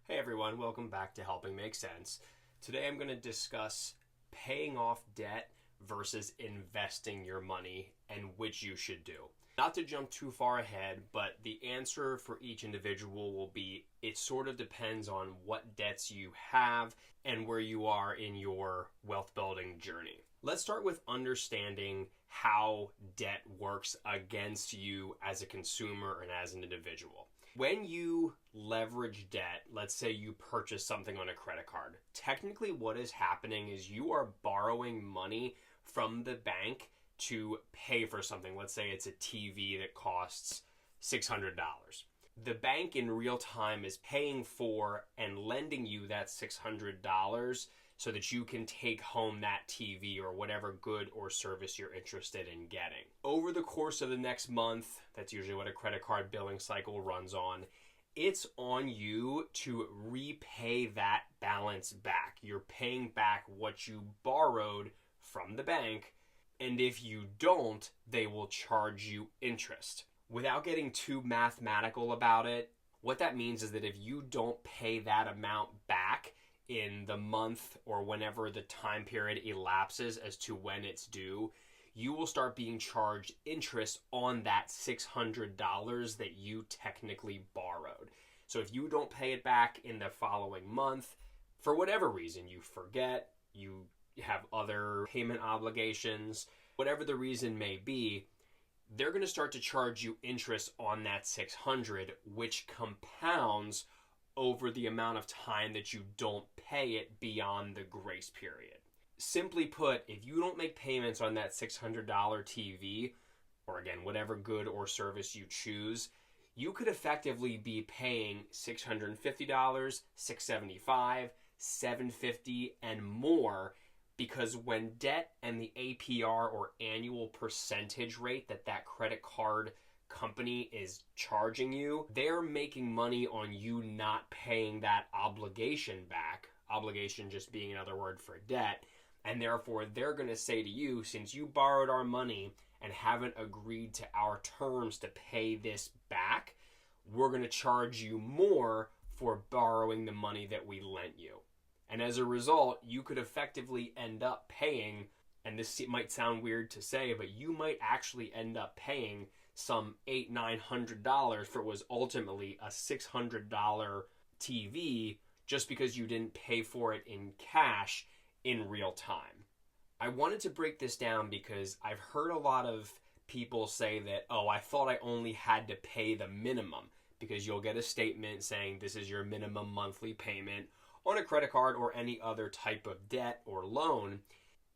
Hey everyone, welcome back to Helping Make Sense. Today I'm going to discuss paying off debt versus investing your money and which you should do. Not to jump too far ahead, but the answer for each individual will be it sort of depends on what debts you have and where you are in your wealth building journey. Let's start with understanding how debt works against you as a consumer and as an individual. When you leverage debt, let's say you purchase something on a credit card, technically what is happening is you are borrowing money from the bank to pay for something. Let's say it's a TV that costs $600. The bank in real time is paying for and lending you that $600 so that you can take home that TV or whatever good or service you're interested in getting. Over the course of the next month, that's usually what a credit card billing cycle runs on, it's on you to repay that balance back. You're paying back what you borrowed from the bank, and if you don't, they will charge you interest. Without getting too mathematical about it, what that means is that if you don't pay that amount back in the month or whenever the time period elapses as to when it's due, you will start being charged interest on that $600 that you technically borrowed. So if you don't pay it back in the following month, for whatever reason, you forget, you have other payment obligations, whatever the reason may be, they're going to start to charge you interest on that $600, which compounds over the amount of time that you don't pay it beyond the grace period. Simply put, if you don't make payments on that $600 TV, or again, whatever good or service you choose, you could effectively be paying $650, $675, $750, and more, because when debt and the APR or annual percentage rate that credit card company is charging you, they're making money on you not paying that obligation back. Obligation just being another word for debt. And therefore, they're going to say to you, since you borrowed our money and haven't agreed to our terms to pay this back, we're going to charge you more for borrowing the money that we lent you. And as a result, you could effectively end up paying, and this might sound weird to say, but you might actually end up paying some $800-900 for what was ultimately a $600 TV just because you didn't pay for it in cash in real time. I wanted to break this down because I've heard a lot of people say that, oh, I thought I only had to pay the minimum, because you'll get a statement saying this is your minimum monthly payment on a credit card or any other type of debt or loan.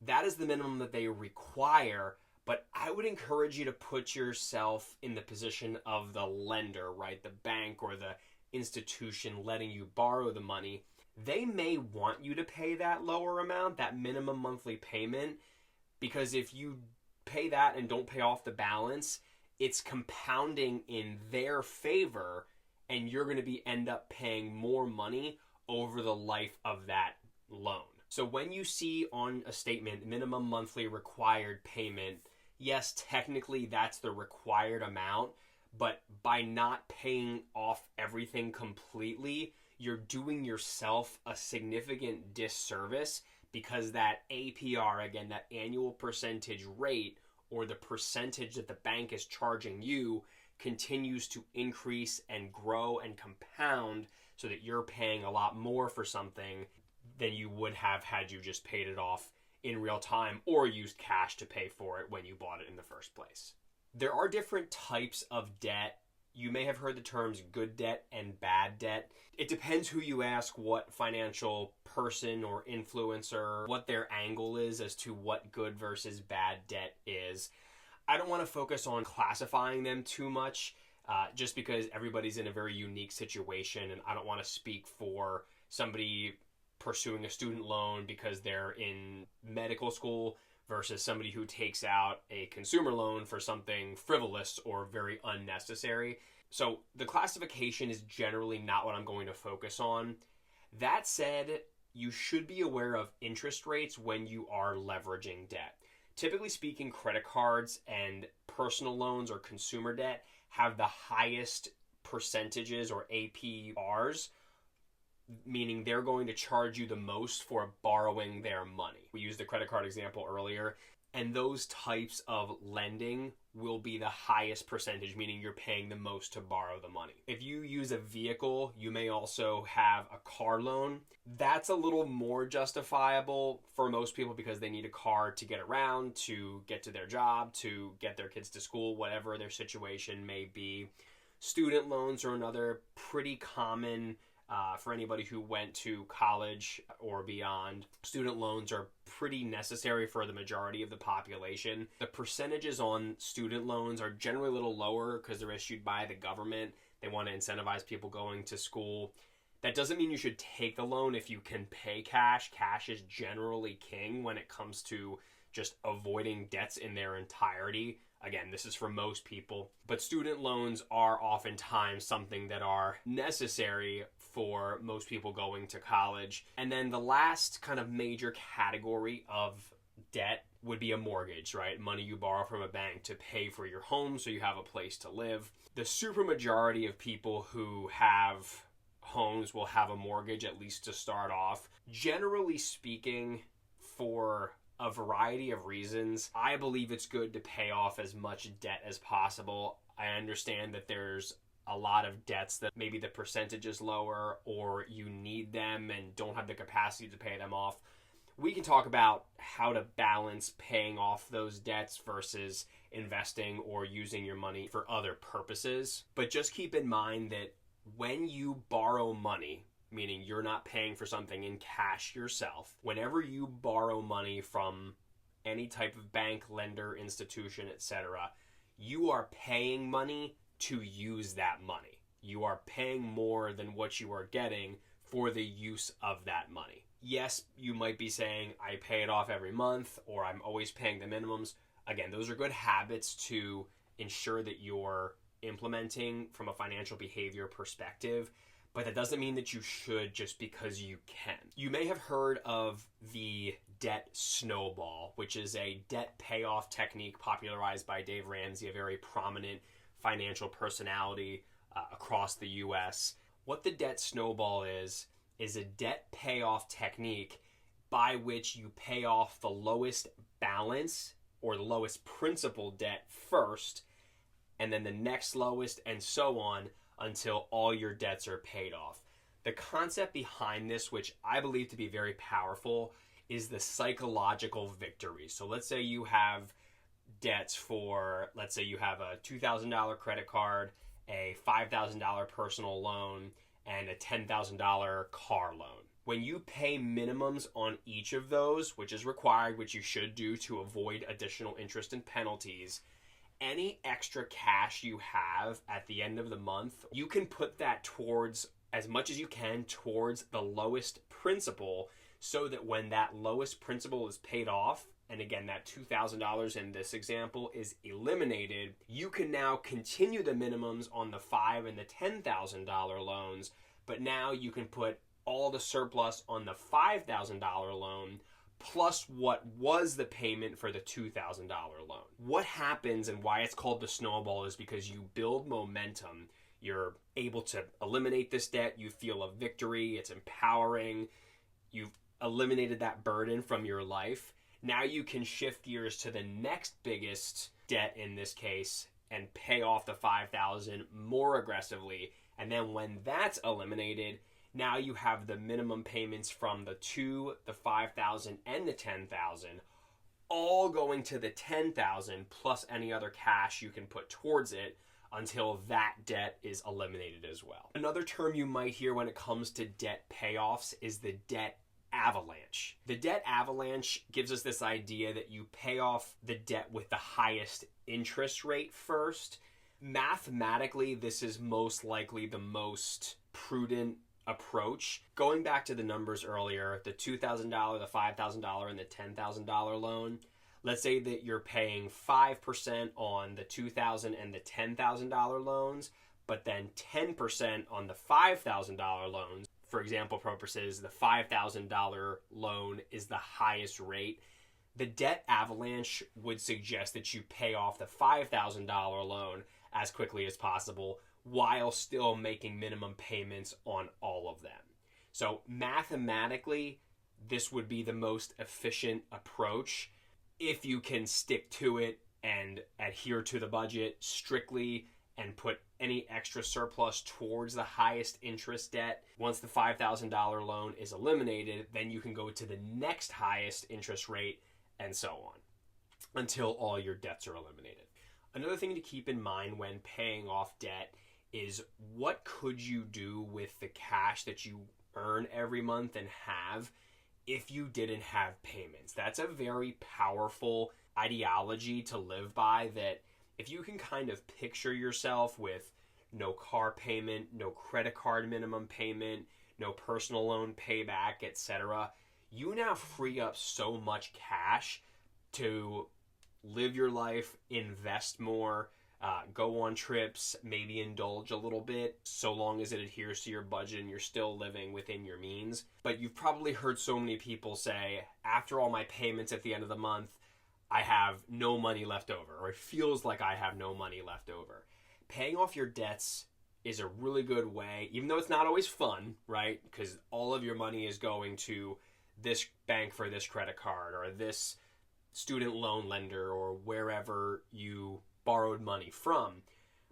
That is the minimum that they require. But I would encourage you to put yourself in the position of the lender, right? The bank or the institution letting you borrow the money. They may want you to pay that lower amount, that minimum monthly payment, because if you pay that and don't pay off the balance, it's compounding in their favor, and you're going to end up paying more money over the life of that loan. So when you see on a statement, minimum monthly required payment, yes, technically that's the required amount, but by not paying off everything completely, you're doing yourself a significant disservice, because that APR, again, that annual percentage rate, or the percentage that the bank is charging you, continues to increase and grow and compound, so that you're paying a lot more for something than you would have had you just paid it off in real time or used cash to pay for it when you bought it in the first place. There are different types of debt. You may have heard the terms good debt and bad debt. It depends who you ask, what financial person or influencer, what their angle is as to what good versus bad debt is. I don't want to focus on classifying them too much, just because everybody's in a very unique situation, and I don't want to speak for somebody pursuing a student loan because they're in medical school versus somebody who takes out a consumer loan for something frivolous or very unnecessary. So the classification is generally not what I'm going to focus on. That said, you should be aware of interest rates when you are leveraging debt. Typically speaking, credit cards and personal loans or consumer debt have the highest percentages or APRs meaning they're going to charge you the most for borrowing their money. We used the credit card example earlier, and those types of lending will be the highest percentage, meaning you're paying the most to borrow the money. If you use a vehicle, you may also have a car loan. That's a little more justifiable for most people because they need a car to get around, to get to their job, to get their kids to school, whatever their situation may be. Student loans are another pretty common for anybody who went to college or beyond. Student loans are pretty necessary for the majority of the population. The percentages on student loans are generally a little lower because they're issued by the government. They want to incentivize people going to school. That doesn't mean you should take a loan if you can pay cash. Cash is generally king when it comes to just avoiding debts in their entirety. Again, this is for most people, but student loans are oftentimes something that are necessary for most people going to college. And then the last kind of major category of debt would be a mortgage, right? Money you borrow from a bank to pay for your home so you have a place to live. The supermajority of people who have homes will have a mortgage, at least to start off. Generally speaking, for a variety of reasons, I believe it's good to pay off as much debt as possible. I understand that there's a lot of debts that maybe the percentage is lower or you need them and don't have the capacity to pay them off. We can talk about how to balance paying off those debts versus investing or using your money for other purposes. But just keep in mind that when you borrow money, meaning you're not paying for something in cash yourself, whenever you borrow money from any type of bank, lender, institution, etc., you are paying money to use that money. You are paying more than what you are getting for the use of that money. Yes, you might be saying, I pay it off every month, or I'm always paying the minimums. Again, those are good habits to ensure that you're implementing from a financial behavior perspective, but that doesn't mean that you should just because you can. You may have heard of the debt snowball, which is a debt payoff technique popularized by Dave Ramsey, a very prominent financial personality across the US. What the debt snowball is a debt payoff technique by which you pay off the lowest balance or the lowest principal debt first, and then the next lowest, and so on until all your debts are paid off. The concept behind this, which I believe to be very powerful, is the psychological victory. So let's say you have debts for, let's say you have a $2,000 credit card, a $5,000 personal loan, and a $10,000 car loan. When you pay minimums on each of those, which is required, which you should do to avoid additional interest and penalties, any extra cash you have at the end of the month, you can put that towards, as much as you can, towards the lowest principal, so that when that lowest principal is paid off, and again, that $2,000 in this example is eliminated, you can now continue the minimums on the $5,000 and the $10,000 loans, but now you can put all the surplus on the $5,000 loan plus what was the payment for the $2,000 loan. What happens and why it's called the snowball is because you build momentum. You're able to eliminate this debt. You feel a victory. It's empowering. You've eliminated that burden from your life. Now you can shift gears to the next biggest debt in this case and pay off the $5,000 more aggressively. And then when that's eliminated, now you have the minimum payments from the $2,000, the $5,000, and the $10,000, all going to the $10,000 plus any other cash you can put towards it until that debt is eliminated as well. Another term you might hear when it comes to debt payoffs is the debt avalanche. The debt avalanche gives us this idea that you pay off the debt with the highest interest rate first. Mathematically, this is most likely the most prudent approach. Going back to the numbers earlier, the $2,000, the $5,000, and the $10,000 loan, let's say that you're paying 5% on the $2,000 and the $10,000 loans, but then 10% on the $5,000 loans. For example purposes, the $5,000 loan is the highest rate. The debt avalanche would suggest that you pay off the $5,000 loan as quickly as possible while still making minimum payments on all of them. So mathematically, this would be the most efficient approach if you can stick to it and adhere to the budget strictly and put any extra surplus towards the highest interest debt. Once the $5,000 loan is eliminated, then you can go to the next highest interest rate and so on until all your debts are eliminated. Another thing to keep in mind when paying off debt is what could you do with the cash that you earn every month and have if you didn't have payments. That's a very powerful ideology to live by, that if you can kind of picture yourself with no car payment, no credit card minimum payment, no personal loan payback, etc., you now free up so much cash to live your life, invest more, go on trips, maybe indulge a little bit, so long as it adheres to your budget and you're still living within your means. But you've probably heard so many people say, after all my payments at the end of the month, I have no money left over, or it feels like I have no money left over. Paying off your debts is a really good way, even though it's not always fun, right? Because all of your money is going to this bank for this credit card, or this student loan lender, or wherever you borrowed money from.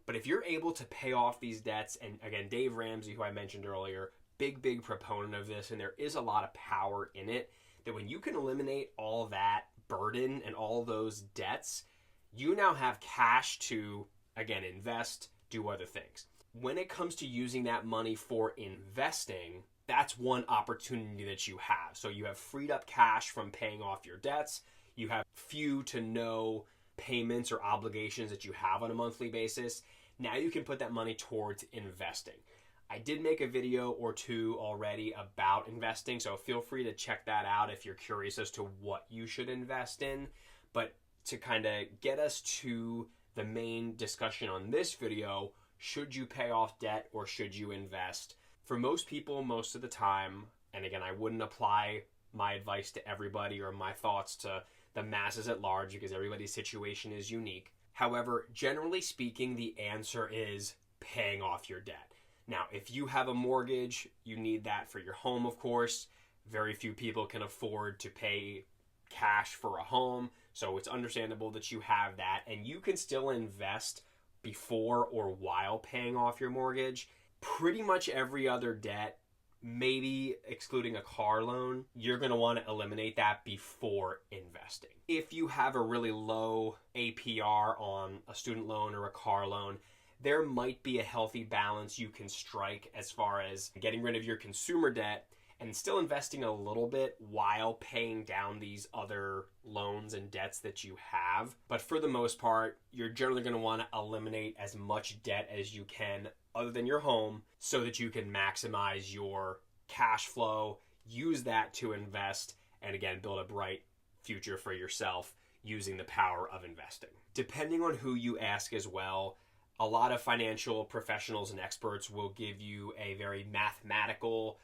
But if you're able to pay off these debts, and again, Dave Ramsey, who I mentioned earlier, big proponent of this, and there is a lot of power in it, that when you can eliminate all that burden and all those debts, you now have cash to, again, invest, do other things. When it comes to using that money for investing, that's one opportunity that you have. So you have freed up cash from paying off your debts. You have few to no payments or obligations that you have on a monthly basis. Now you can put that money towards investing. I did make a video or two already about investing, so feel free to check that out if you're curious as to what you should invest in. But to kind of get us to the main discussion on this video, should you pay off debt or should you invest? For most people, most of the time, and again, I wouldn't apply my advice to everybody or my thoughts to the masses at large because everybody's situation is unique. However, generally speaking, the answer is paying off your debt. Now, if you have a mortgage, you need that for your home, of course. Very few people can afford to pay cash for a home, so it's understandable that you have that, and you can still invest before or while paying off your mortgage. Pretty much every other debt, maybe excluding a car loan, you're going to want to eliminate that before investing. If you have a really low APR on a student loan or a car loan, there might be a healthy balance you can strike as far as getting rid of your consumer debt and still investing a little bit while paying down these other loans and debts that you have. But for the most part, you're generally going to want to eliminate as much debt as you can other than your home so that you can maximize your cash flow, use that to invest, and again, build a bright future for yourself using the power of investing. Depending on who you ask as well, a lot of financial professionals and experts will give you a very mathematical,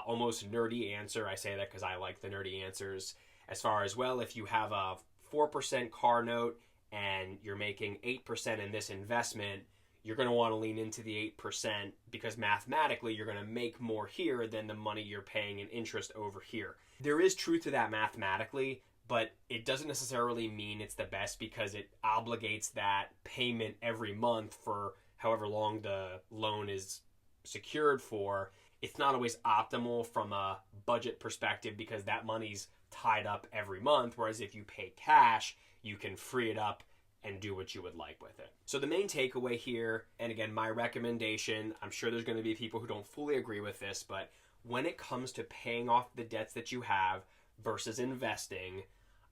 almost nerdy answer. I say that because I like the nerdy answers. As far as, well, if you have a 4% car note and you're making 8% in this investment, you're going to want to lean into the 8% because mathematically you're going to make more here than the money you're paying in interest over here. There is truth to that mathematically, but it doesn't necessarily mean it's the best because it obligates that payment every month for however long the loan is secured for. It's not always optimal from a budget perspective because that money's tied up every month, whereas if you pay cash, you can free it up and do what you would like with it. So the main takeaway here, and again, my recommendation, I'm sure there's going to be people who don't fully agree with this, but when it comes to paying off the debts that you have versus investing,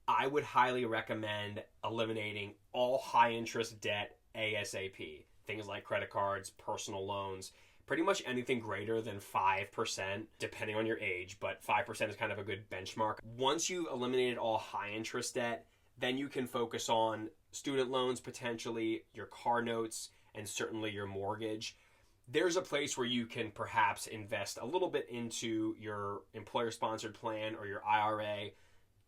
I would highly recommend eliminating all high interest debt ASAP. Things like credit cards, personal loans, pretty much anything greater than 5%, depending on your age, but 5% is kind of a good benchmark. Once you've eliminated all high interest debt, then you can focus on student loans, potentially your car notes, and certainly your mortgage. There's a place where you can perhaps invest a little bit into your employer-sponsored plan or your IRA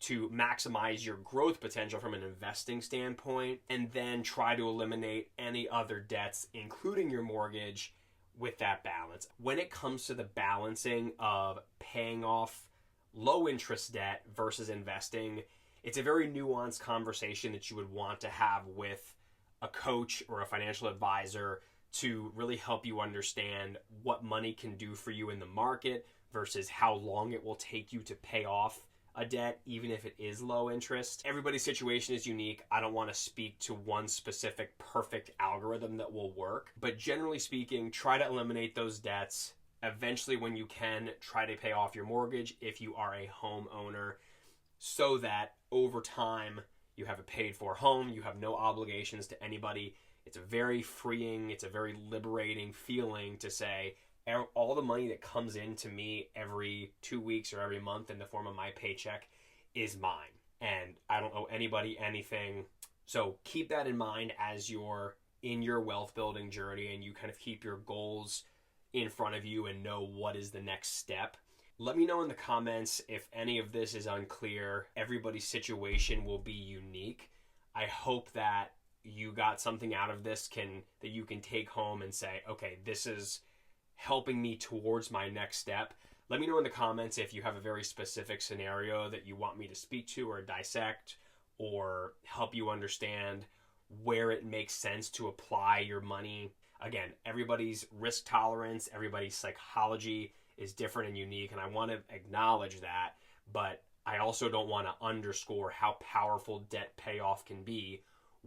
to maximize your growth potential from an investing standpoint, and then try to eliminate any other debts, including your mortgage, with that balance. When it comes to the balancing of paying off low interest debt versus investing, it's a very nuanced conversation that you would want to have with a coach or a financial advisor to really help you understand what money can do for you in the market versus how long it will take you to pay off a debt, even if it is low interest. Everybody's situation is unique. I don't want to speak to one specific perfect algorithm that will work, but generally speaking, try to eliminate those debts. Eventually, when you can, try to pay off your mortgage if you are a homeowner, so that over time you have a paid for home, you have no obligations to anybody. It's a very freeing, it's a very liberating feeling to say, all the money that comes into me every 2 weeks or every month in the form of my paycheck is mine. And I don't owe anybody anything. So keep that in mind as you're in your wealth building journey and you kind of keep your goals in front of you and know what is the next step. Let me know in the comments if any of this is unclear. Everybody's situation will be unique. I hope that you got something out of this that you can take home and say, okay, this is helping me towards my next step. Let me know in the comments if you have a very specific scenario that you want me to speak to or dissect or help you understand where it makes sense to apply your money. Again, everybody's risk tolerance, everybody's psychology is different and unique, and I want to acknowledge that, but I also don't want to underscore how powerful debt payoff can be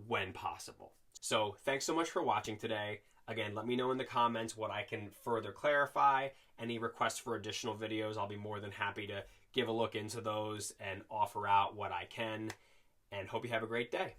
when possible. So thanks so much for watching today. Again, let me know in the comments what I can further clarify. Any requests for additional videos, I'll be more than happy to give a look into those and offer out what I can. And hope you have a great day.